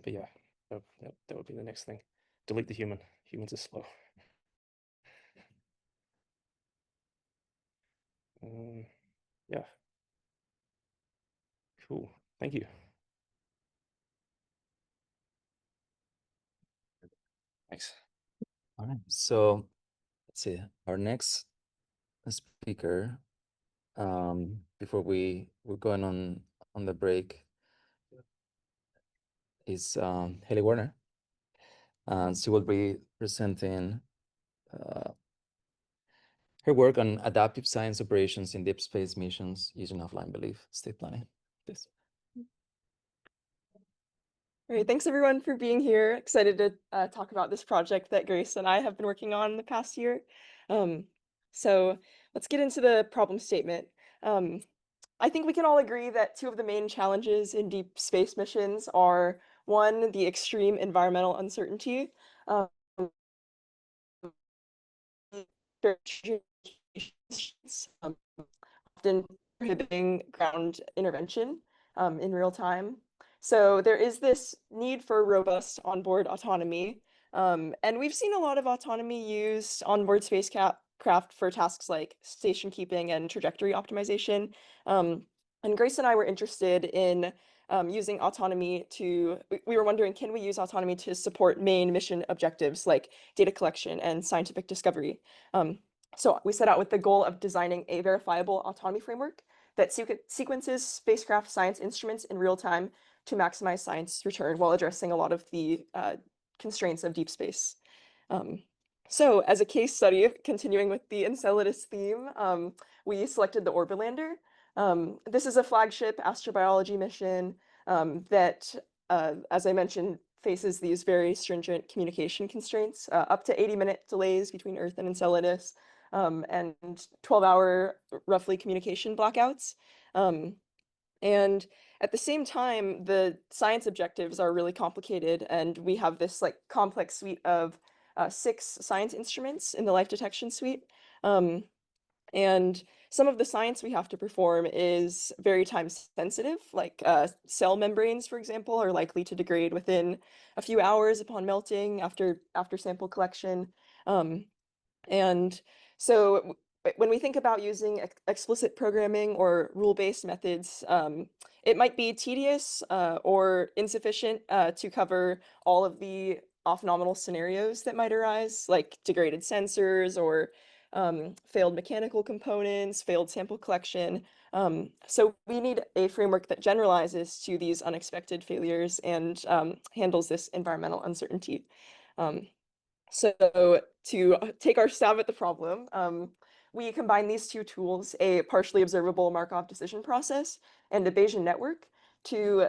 yeah, that would be the next thing. Delete the human. Humans are slow. Yeah. Cool. Thank you. Thanks. All right. So let's see. Our next speaker, before we're going on the break, is Hailey Warner. And she will be presenting her work on adaptive science operations in deep space missions using offline belief state planning. Please. All right, thanks everyone for being here. Excited to talk about this project that Grace and I have been working on the past year. So let's get into the problem statement. I think we can all agree that two of the main challenges in deep space missions are, one, the extreme environmental uncertainty, often prohibiting ground intervention in real time. So there is this need for robust onboard autonomy. And we've seen a lot of autonomy used onboard spacecraft for tasks like station keeping and trajectory optimization. And Grace and I were interested in using autonomy we were wondering, can we use autonomy to support main mission objectives like data collection and scientific discovery? So we set out with the goal of designing a verifiable autonomy framework that sequences spacecraft science instruments in real time to maximize science return while addressing a lot of the constraints of deep space. So as a case study, continuing with the Enceladus theme, we selected the Orbilander. This is a flagship astrobiology mission that, as I mentioned, faces these very stringent communication constraints, up to 80-minute delays between Earth and Enceladus, and 12-hour roughly communication blackouts. And at the same time, the science objectives are really complicated, and we have this like complex suite of 6 science instruments in the life detection suite. And some of the science we have to perform is very time sensitive, like cell membranes, for example, are likely to degrade within a few hours upon melting after sample collection. And so when we think about using explicit programming or rule-based methods, it might be tedious or insufficient to cover all of the off-nominal scenarios that might arise, like degraded sensors or failed mechanical components, failed sample collection. So we need a framework that generalizes to these unexpected failures and handles this environmental uncertainty. So to take our stab at the problem, we combine these two tools, a partially observable Markov decision process and a Bayesian network, to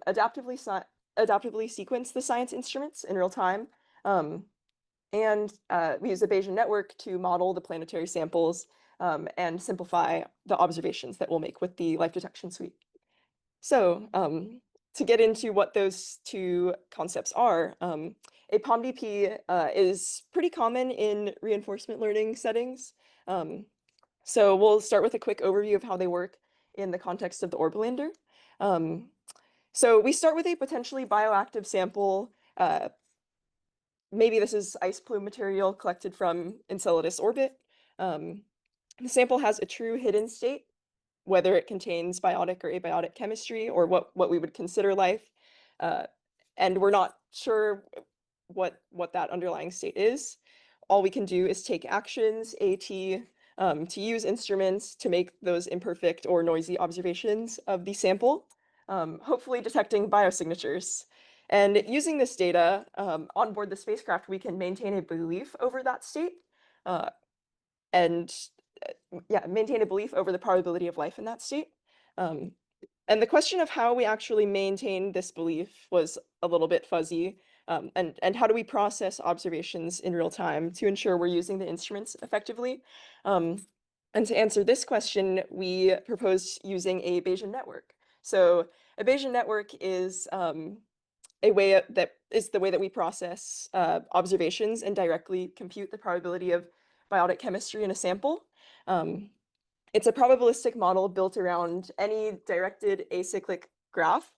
adaptively sequence the science instruments in real time. And we use the Bayesian network to model the planetary samples and simplify the observations that we'll make with the life detection suite. So to get into what those two concepts are, a POMDP is pretty common in reinforcement learning settings. So we'll start with a quick overview of how they work in the context of the Orbilander. So we start with a potentially bioactive sample. Maybe this is ice plume material collected from Enceladus orbit. The sample has a true hidden state, whether it contains biotic or abiotic chemistry or what we would consider life. And we're not sure what that underlying state is. All we can do is take actions, AT, to use instruments to make those imperfect or noisy observations of the sample, hopefully detecting biosignatures. And using this data on board the spacecraft, we can maintain a belief over that state and maintain a belief over the probability of life in that state. And the question of how we actually maintain this belief was a little bit fuzzy. And how do we process observations in real time to ensure we're using the instruments effectively? And to answer this question, we proposed using a Bayesian network. So a Bayesian network is a way that is the way that we process observations and directly compute the probability of biotic chemistry in a sample. It's a probabilistic model built around any directed acyclic graph.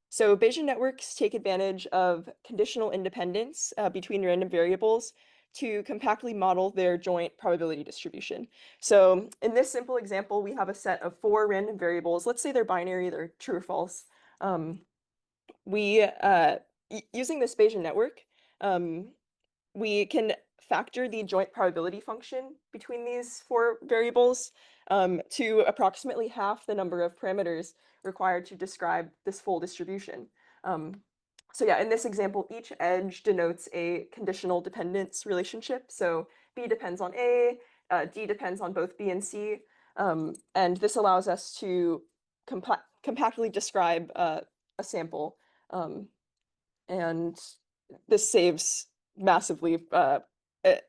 So Bayesian networks take advantage of conditional independence between random variables to compactly model their joint probability distribution. So in this simple example, we have a set of 4 random variables. Let's say they're binary, they're true or false. Using this Bayesian network, we can factor the joint probability function between these 4 variables to approximately half the number of parameters required to describe this full distribution. So yeah, in this example, each edge denotes a conditional dependence relationship. So B depends on A, D depends on both B and C. And this allows us to compactly describe a sample. And this saves massively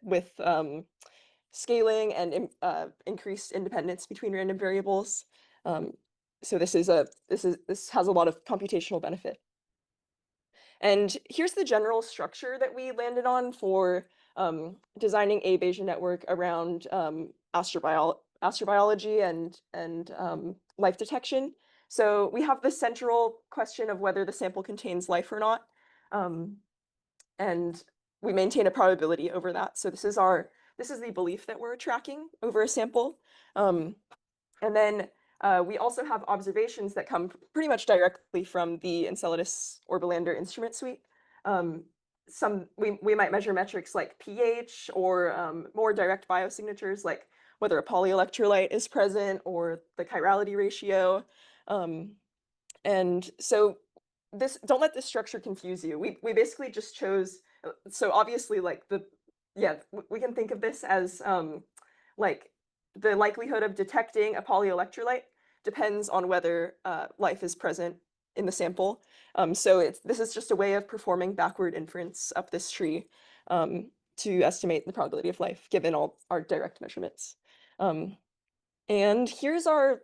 with scaling and increased independence between random variables. So this has a lot of computational benefit. And here's the general structure that we landed on for designing a Bayesian network around astrobiology and life detection. So we have the central question of whether the sample contains life or not. And we maintain a probability over that. So this is the belief that we're tracking over a sample. And then we also have observations that come pretty much directly from the Enceladus Orbilander instrument suite. We might measure metrics like pH or more direct biosignatures, like whether a polyelectrolyte is present or the chirality ratio. And so don't let this structure confuse you. We basically just chose, so obviously we can think of this as like the likelihood of detecting a polyelectrolyte depends on whether life is present in the sample. So this is just a way of performing backward inference up this tree to estimate the probability of life given all our direct measurements. And here's our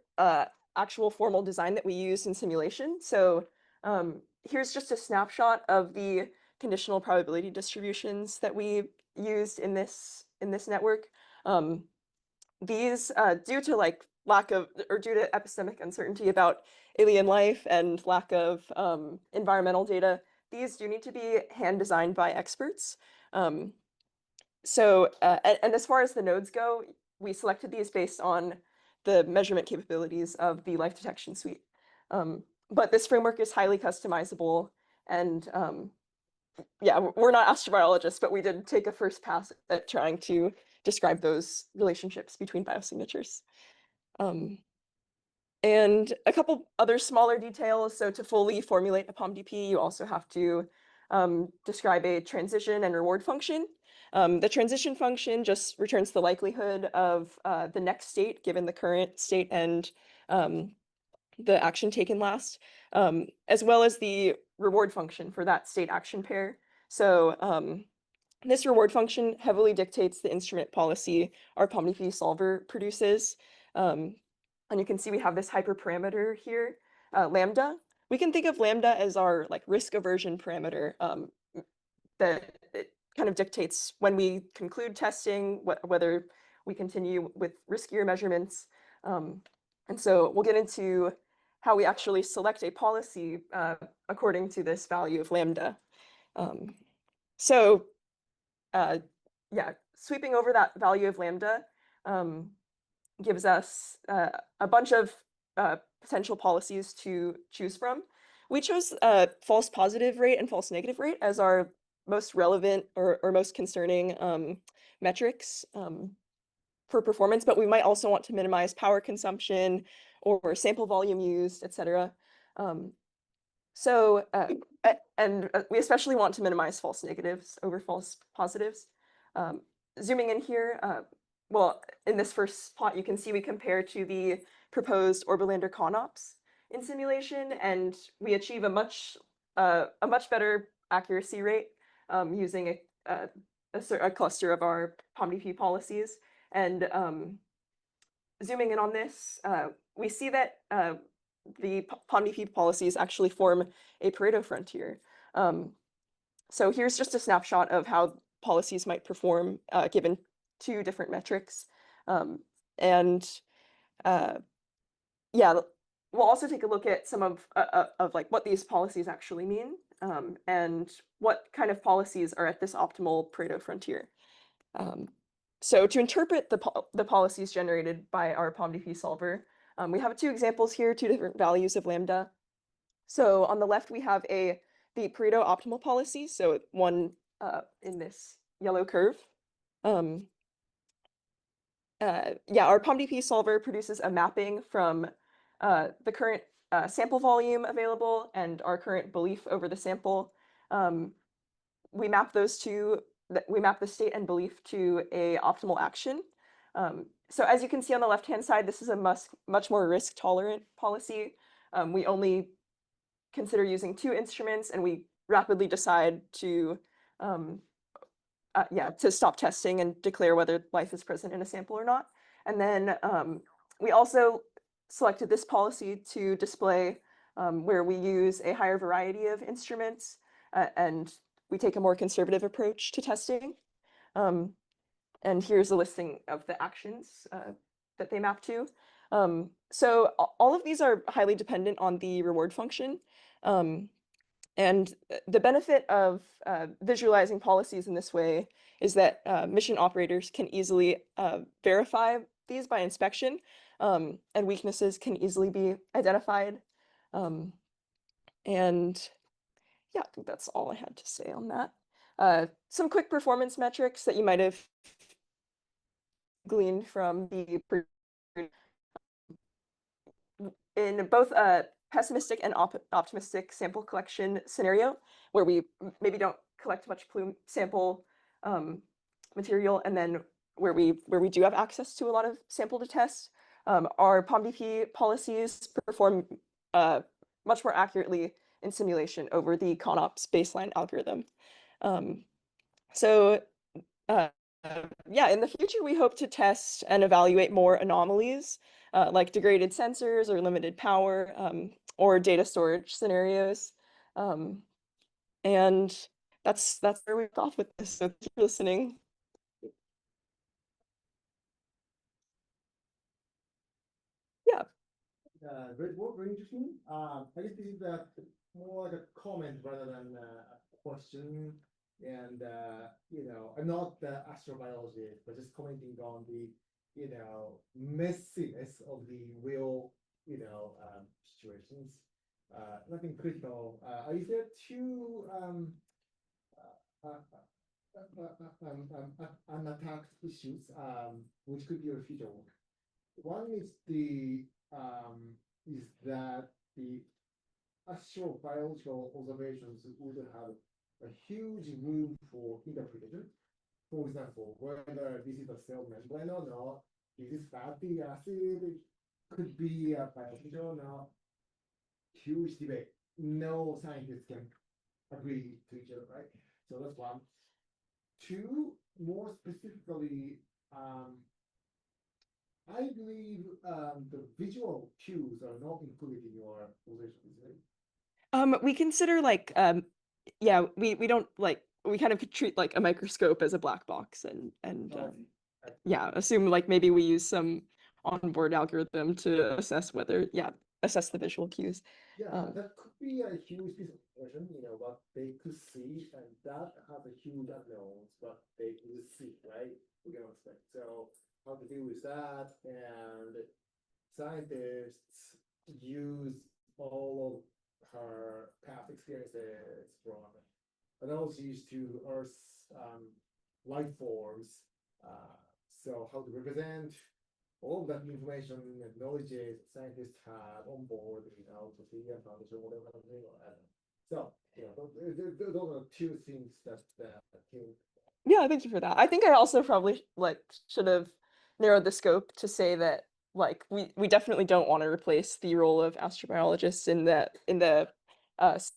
actual formal design that we used in simulation. So here's just a snapshot of the conditional probability distributions that we used in this network. these, due to like lack of, or due to epistemic uncertainty about alien life and lack of environmental data, these do need to be hand designed by experts. And as far as the nodes go, we selected these based on the measurement capabilities of the life detection suite. But this framework is highly customizable, and yeah, we're not astrobiologists, but we did take a first pass at trying to describe those relationships between biosignatures. And a couple other smaller details. So to fully formulate a POMDP, you also have to describe a transition and reward function. The transition function just returns the likelihood of the next state given the current state and the action taken last, as well as the reward function for that state action pair. So this reward function heavily dictates the instrument policy our POMDP solver produces. And you can see we have this hyperparameter here, lambda. We can think of lambda as our like risk aversion parameter that it kind of dictates when we conclude testing, whether we continue with riskier measurements. And so we'll get into how we actually select a policy according to this value of lambda. Yeah, sweeping over that value of lambda gives us a bunch of potential policies to choose from. We chose false positive rate and false negative rate as our most relevant or most concerning metrics for performance, but we might also want to minimize power consumption or sample volume used, etc. We especially want to minimize false negatives over false positives. Zooming in here, well, in this first plot, you can see we compare to the proposed Orbilander CONOPS in simulation, and we achieve a much better accuracy rate using a cluster of our POMDP policies. And zooming in on this, we see that the POMDP policies actually form a Pareto frontier. So here's just a snapshot of how policies might perform given two different metrics. Yeah, we'll also take a look at some of like what these policies actually mean and what kind of policies are at this optimal Pareto frontier. So to interpret the policies generated by our POMDP solver, we have two examples here, two different values of lambda. So on the left, we have the Pareto optimal policy, so one in this yellow curve. Yeah, our POMDP solver produces a mapping from the current sample volume available and our current belief over the sample. We map those two, we map the state and belief to a optimal action. So as you can see on the left-hand side, this is a much more risk-tolerant policy. We only consider using 2 instruments, and we rapidly decide to stop testing and declare whether life is present in a sample or not. And then we also selected this policy to display where we use a higher variety of instruments and we take a more conservative approach to testing. And here's a listing of the actions that they map to. So all of these are highly dependent on the reward function. And the benefit of visualizing policies in this way is that mission operators can easily verify these by inspection, and weaknesses can easily be identified. And yeah, I think that's all I had to say on that. Some quick performance metrics that you might have gleaned from the in both pessimistic and optimistic sample collection scenario, where we maybe don't collect much plume sample material, and then where we do have access to a lot of sample to test, our POMDP policies perform much more accurately in simulation over the CONOPS baseline algorithm. Yeah, in the future, we hope to test and evaluate more anomalies like degraded sensors or limited power or data storage scenarios. And that's where we left off with this. So thank you for listening. very work, very interesting. I guess this is more like a comment rather than a question. And you know, I'm not the astrobiologist, but just commenting on the, you know, messiness of the real, you know, situations. Nothing critical. Is there two unattacked issues which could be your future work? One is that the astrobiological observations would have a huge room for interpretation. For example, whether this is a cell membrane or not, is this fatty acid, could be a biological or not. Huge debate. No scientist can agree to each other, right? So that's one. Two, more specifically, I believe the visual cues are not included in your observations, right? We consider like yeah, we don't like, we kind of treat like a microscope as a black box, and yeah, assume like maybe we use some onboard algorithm to assess whether, yeah, assess the visual cues. Yeah, that could be a huge piece of information, you know, what they could see, and that has a huge unknowns, but they could see, right? We can expect. So how to deal with that, and scientists use all of her past experiences from analogies to Earth's life forms. So how to represent all of that information and knowledges scientists have on board, you know, to see a foundation, whatever, so, you know, those are two things that came. Yeah, thank you for that. I think I also probably like should have narrowed the scope to say that like we definitely don't want to replace the role of astrobiologists in the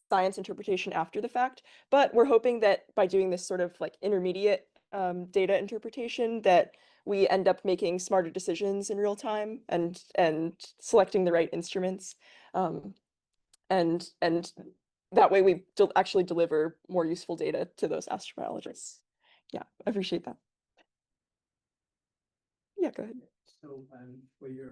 science interpretation after the fact, but we're hoping that by doing this sort of like intermediate data interpretation, that we end up making smarter decisions in real time and selecting the right instruments, and that way we actually deliver more useful data to those astrobiologists. Yeah, I appreciate that. Yeah, go ahead. So for your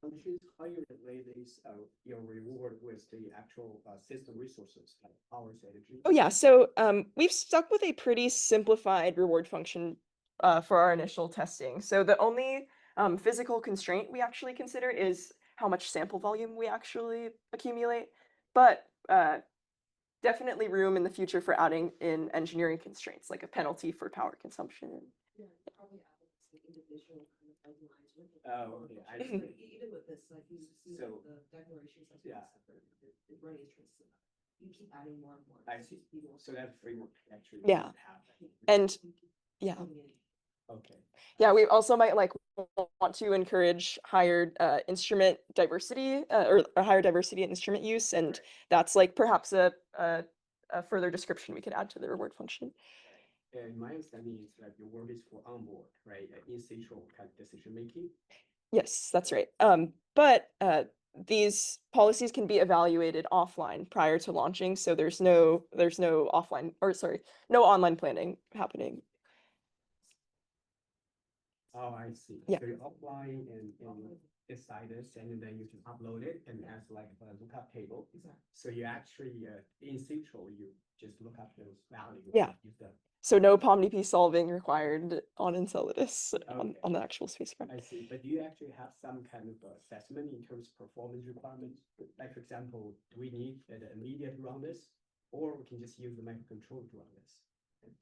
functions, how you relate these your reward with the actual system resources like power, energy? Oh yeah, so we've stuck with a pretty simplified reward function for our initial testing. So the only physical constraint we actually consider is how much sample volume we actually accumulate, but definitely room in the future for adding in engineering constraints, like a penalty for power consumption. Yeah, probably add like individual kind of guidelines with the Oh, okay. I see. like, even with this, like you see So- like, the declarations as Yeah. the running traces. You keep adding more and more. I see. So that framework actually. Yeah. doesn't have that. And yeah. Okay. Yeah, we also might like want to encourage higher instrument diversity or a higher diversity in instrument use, and that's like perhaps a further description we could add to the reward function. And my understanding is that your work is for onboard, right? In situ kind of decision making. Yes, that's right. But these policies can be evaluated offline prior to launching, so there's no offline, or sorry, no online planning happening. Oh, I see. Yeah. So you offline and decide this, and then you can upload it and as like a lookup table. Exactly. So you actually in situ, you just look up those values. Yeah. Use the So no POMDP solving required on Enceladus on the actual spacecraft. I see, but do you actually have some kind of assessment in terms of performance requirements? Like, for example, do we need an immediate run this, or we can just use the microcontroller to run this?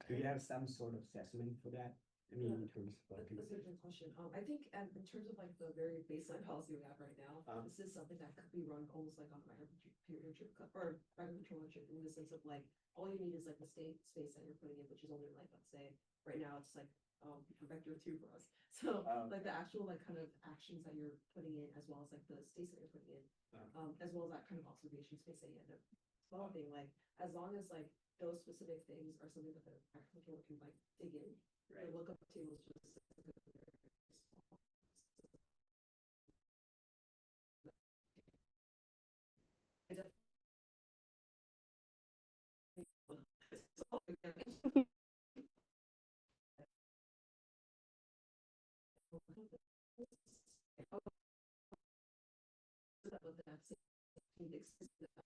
Do you have some sort of assessment for that? I mean, in terms of That's a good question. I think in terms of like the very baseline policy we have right now, this is something that could be run almost like on a microcontroller chip or microcontroller chip, in the sense of like all you need is like the space that you're putting in, which is only like, let's say right now it's like vector 2 for us. So like the actual like kind of actions that you're putting in, as well as like the states that you're putting in, as well as that kind of observation space that you end up developing, like as long as like those specific things are something that the microcontroller can like dig in. Right. The lookup table is just exists